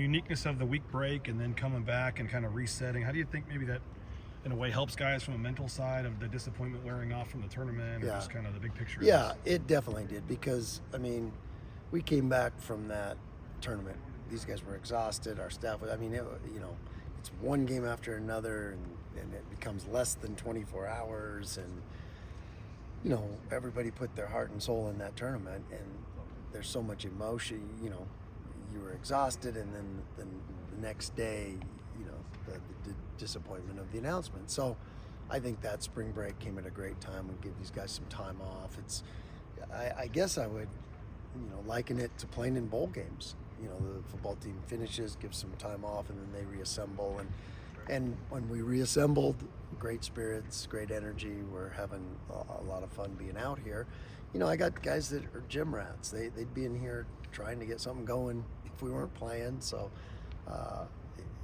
uniqueness of the week break and then coming back and kind of resetting, how do you think maybe that in a way helps guys from a mental side of the disappointment wearing off from the tournament, or just kind of the big picture? Yeah, it definitely did, because I mean, we came back from that tournament. These guys were exhausted. Our staff was, I mean, it's one game after another, and it becomes less than 24 hours, and everybody put their heart and soul in that tournament, and there's so much emotion. You were exhausted, and then the next day, the disappointment of the announcement. So I think that spring break came at a great time. We give these guys some time off. I guess I would liken it to playing in bowl games. The football team finishes, gives some time off, and then they reassemble. And when we reassembled, great spirits, great energy. We're having a lot of fun being out here. I got guys that are gym rats. They'd be in here trying to get something going if we weren't playing. So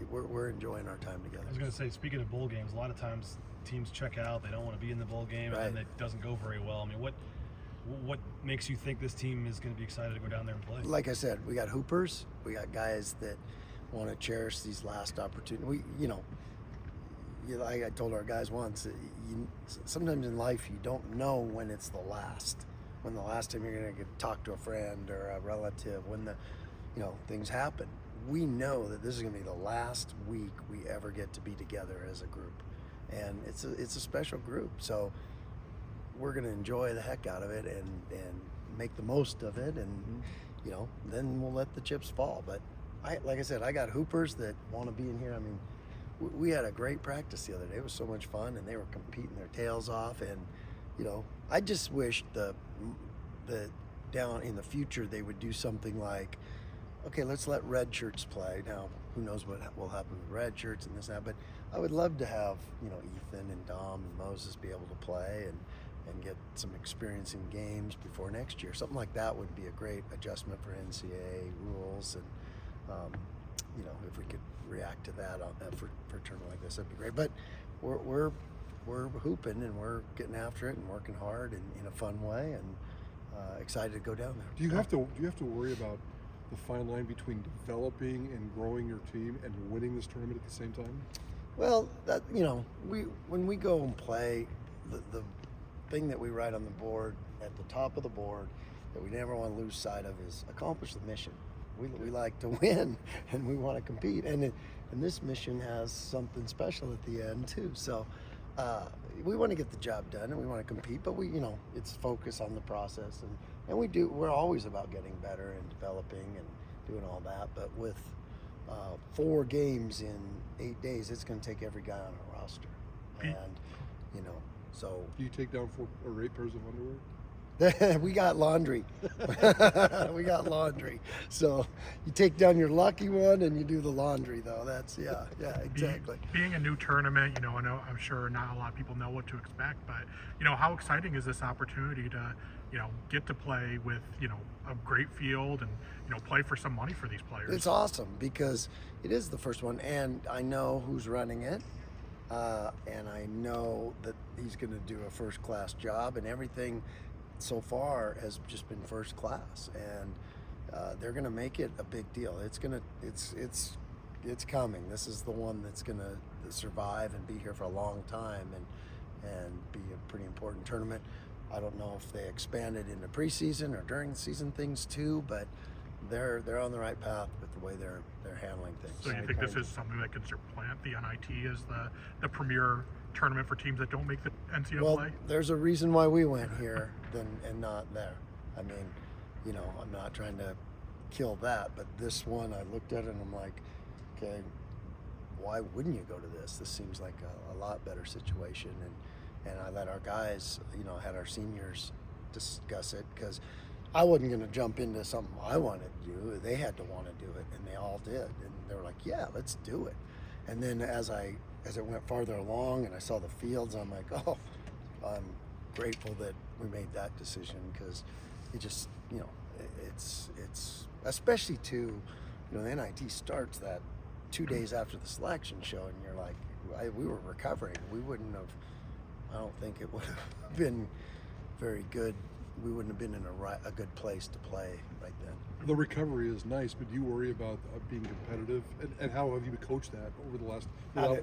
we're enjoying our time together. I was going to say, speaking of bowl games, a lot of times teams check out. They don't want to be in the bowl game, right, and it doesn't go very well. I mean, what makes you think this team is going to be excited to go down there and play? Like I said, we got hoopers. We got guys that want to cherish these last opportunities. Like I told our guys once, sometimes in life you don't know when it's the last time you're going to get talk to a friend or a relative, when things happen. We know that this is going to be the last week we ever get to be together as a group, and it's a special group. So we're going to enjoy the heck out of it and make the most of it, and then we'll let the chips fall. But like I said, I got hoopers that want to be in here. I mean, we had a great practice the other day. It was so much fun, and they were competing their tails off. And I just wish the down in the future they would do something like, okay, let's let red shirts play. Now, who knows what will happen with red shirts and this and that, but I would love to have Ethan and Dom and Moses be able to play and get some experience in games before next year. Something like that would be a great adjustment for NCAA rules, and if we could react to that for a tournament like this, that'd be great. But we're hooping, and we're getting after it and working hard and in a fun way, and excited to go down there. Do you have to worry about the fine line between developing and growing your team and winning this tournament at the same time? Well, that when we go and play, the thing that we write on the board at the top of the board that we never want to lose sight of is accomplish the mission. We like to win, and we want to compete, and this mission has something special at the end too. So we want to get the job done, and we want to compete, but it's focus on the process, and we're always about getting better and developing and doing all that. But with 4 games in 8 days, it's going to take every guy on our roster, and so. Do you take down 4 or 8 pairs of underwear? We got laundry. We got laundry. So you take down your lucky one and you do the laundry, though. That's yeah, exactly. Being a new tournament, I'm sure not a lot of people know what to expect, but how exciting is this opportunity to get to play with a great field and play for some money for these players? It's awesome because it is the first one, and I know who's running it. And I know that he's going to do a first-class job, and everything so far has just been first class, and they're going to make it a big deal. It's coming. This is the one that's going to survive and be here for a long time, and be a pretty important tournament. I don't know if they expanded into preseason or during the season things too, but they're on the right path with the way they're handling things. So you think this is something that can supplant the NIT as the premier tournament for teams that don't make the NCAA? Well, there's a reason why we went here and not there. I mean, I'm not trying to kill that, but this one, I looked at it and I'm like, okay, why wouldn't you go to this? This seems like a lot better situation. And I let our guys, had our seniors discuss it, because I wasn't going to jump into something I wanted to do. They had to want to do it, and they all did. And they were like, yeah, let's do it. And then as it went farther along and I saw the fields, I'm like, oh, I'm grateful that we made that decision, because it just, it's especially too, the NIT starts that 2 days after the selection show, and you're like, we were recovering. We wouldn't have, I don't think it would have been very good we wouldn't have been in a good place to play right then. The recovery is nice, but do you worry about being competitive? And how have you coached that over the last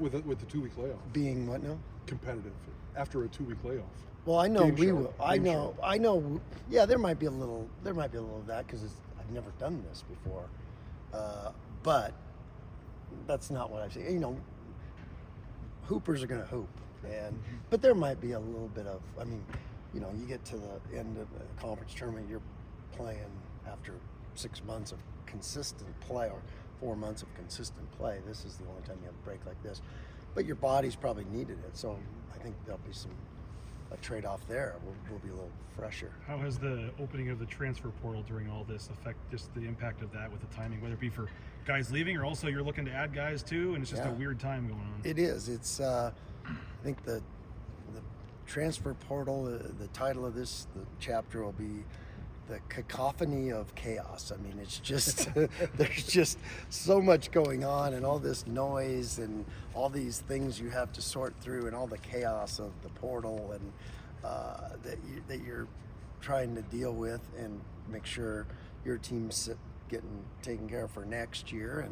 with the 2-week layoff? Being what now? Competitive after a 2-week layoff. Well, I know Game we sharp, will. game sharp. I know. Yeah, there might be a little of that because I've never done this before. But that's not what I say. You know, hoopers are going to hoop, but there might be a little bit of. I mean, you know, you get to the end of the conference tournament, you're playing after 6 months of consistent play or 4 months of consistent play. This is the only time you have a break like this, but your body's probably needed it. So I think there'll be a trade-off there. We'll be a little fresher. How has the opening of the transfer portal during all this affect just the impact of that with the timing, whether it be for guys leaving or also you're looking to add guys too, and it's just a weird time going on? It is. It's I think the transfer portal, the title of the chapter will be the cacophony of chaos. I mean, it's just there's just so much going on and all this noise and all these things you have to sort through and all the chaos of the portal and that you're trying to deal with and make sure your team's getting taken care of for next year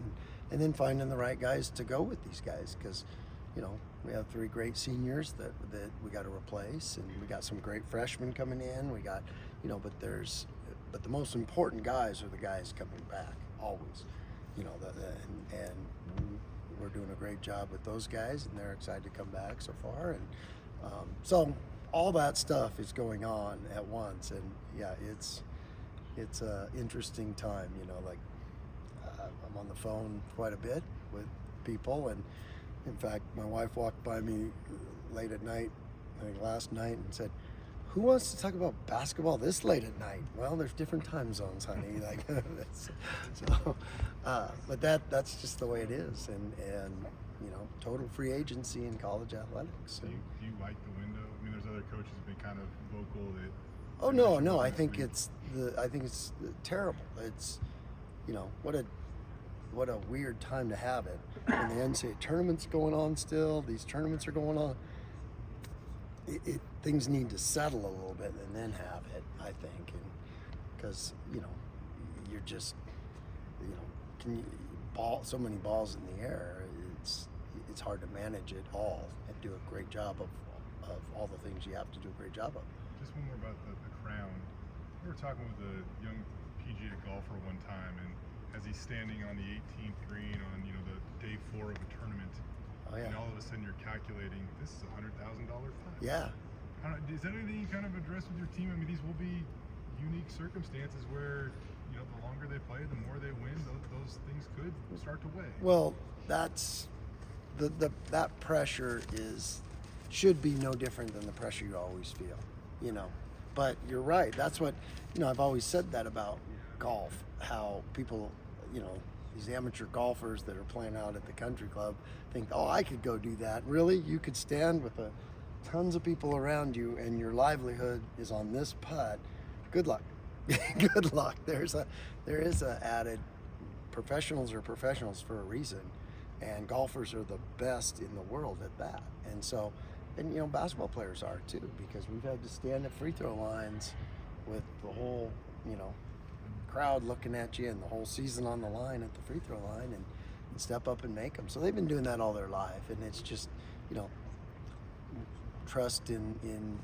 and then finding the right guys to go with these guys because you know we have 3 great seniors that we got to replace and we got some great freshmen coming in. We got but the most important guys are the guys coming back always, you know, and we're doing a great job with those guys and they're excited to come back so far and so all that stuff is going on at once and yeah, it's a interesting time, you know, like I'm on the phone quite a bit with people and in fact my wife walked by me late at night, I think last night, and said, who wants to talk about basketball this late at night? Well, there's different time zones, honey. Like, but that's just the way it is, and you know, total free agency in college athletics. Do you like the window? I mean, there's other coaches who've been kind of vocal that. Oh no, I think it's terrible. It's, you know, what a weird time to have it. When the NCAA tournament's going on still, these tournaments are going on. Things need to settle a little bit and then have it, I think, and because you know you're just so many balls in the air. It's hard to manage it all and do a great job of all the things you have to do a great job of. Just one more about the crown. We were talking with a young PGA golfer one time, and as he's standing on the 18th green on the day 4 of a tournament. Oh, yeah. And all of a sudden you're calculating this is $100,000 fine. Yeah. I don't know, is that anything you kind of address with your team? I mean, these will be unique circumstances where the longer they play, the more they win. Those things could start to weigh. Well, that's that pressure should be no different than the pressure you always feel, you know. But you're right. That's what I've always said that about golf. How people, these amateur golfers that are playing out at the country club think, oh, I could go do that. Really? You could stand with tons of people around you and your livelihood is on this putt. Good luck. Good luck. There is a added, professionals are professionals for a reason, and golfers are the best in the world at that. And so, basketball players are too, because we've had to stand at free throw lines with the whole, crowd looking at you and the whole season on the line at the free throw line and step up and make them. So they've been doing that all their life, and it's just, trust in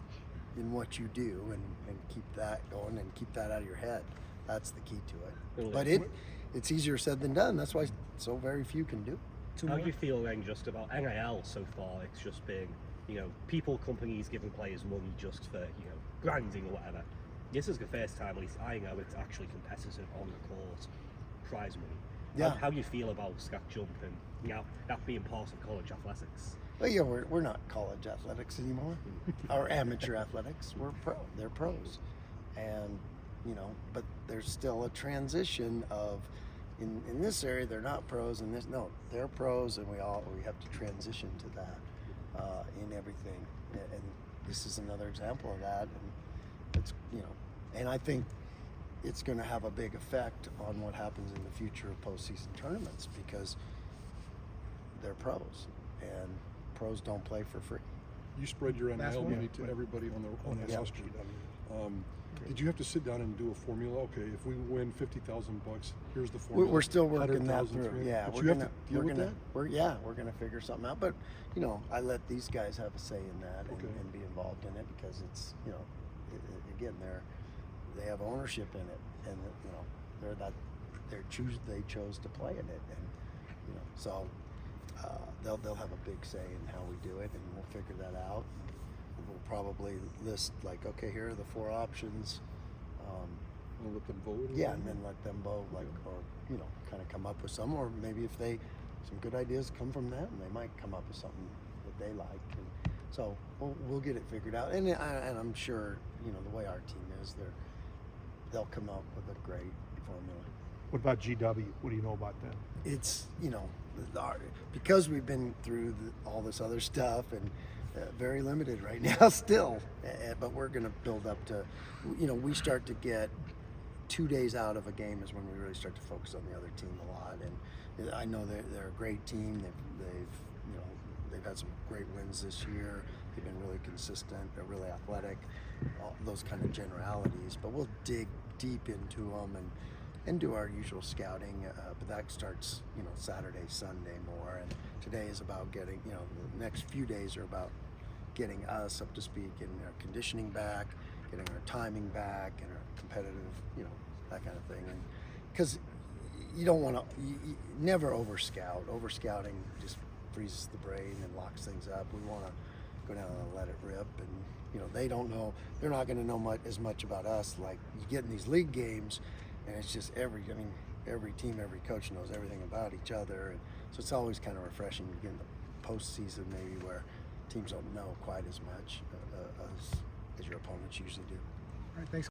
what you do and keep that going and keep that out of your head. That's the key to it. But it's easier said than done. That's why so very few can do it. How do you feel then just about NIL so far? It's just been, people, companies giving players money just for, grinding or whatever. This is the first time, at least I know, it's actually competitive on the court, prize money. Yeah. How do you feel about Scat Jump and that being part of college athletics? Well, yeah, we're not college athletics anymore. Or amateur athletics. We're pro. They're pros. And, but there's still a transition of, in this area, they're not pros, and they're pros, and we have to transition to that in everything. And this is another example of that. And it's, and I think it's going to have a big effect on what happens in the future of postseason tournaments because they're pros, and pros don't play for free. You spread your NIL Basketball. money to everybody on the roster. Did you have to sit down and do a formula? Okay, if we win $50,000, here's the formula. We're still working that 100,000, through. 300. Yeah, But we're you have gonna, to deal we're with gonna, that. we're gonna figure something out. But you know, I let these guys have a say in that Okay. and be involved in it because it's, you know, again, they have ownership in it, and you know, they chose to play in it, and you know, so they'll have a big say in how we do it, and we'll figure that out. We'll probably list like, okay, here are the 4 options. We'll let them vote. Yeah, and then let them vote, like, or you know, kind of come up with some, or maybe if some good ideas come from them, they might come up with something that they like, and so we'll get it figured out. And I'm sure, you know, the way our team is, they'll come up with a great formula. What about GW? What do you know about them? It's, you know, because we've been through all this other stuff and very limited right now still, but we're going to build up to, you know, we start to get 2 days out of a game is when we really start to focus on the other team a lot. And I know they're a great team. They've had some great wins this year. They've been really consistent. They're really athletic. All those kind of generalities. But we'll dig deep into them and do our usual scouting. But that starts, you know, Saturday, Sunday more. And today is about getting, you know, the next few days are about getting us up to speed, getting our conditioning back, getting our timing back, and our competitive, you know, that kind of thing. And because you don't want to, you never over-scout. Over-scouting just freezes the brain and locks things up. We want to go down and let it rip. And, you know, they don't know, they're not going to know as much about us. Like, you get in these league games, and it's just every team, every coach knows everything about each other. And so it's always kind of refreshing to get in the postseason maybe where teams don't know quite as much as your opponents usually do. All right, thanks.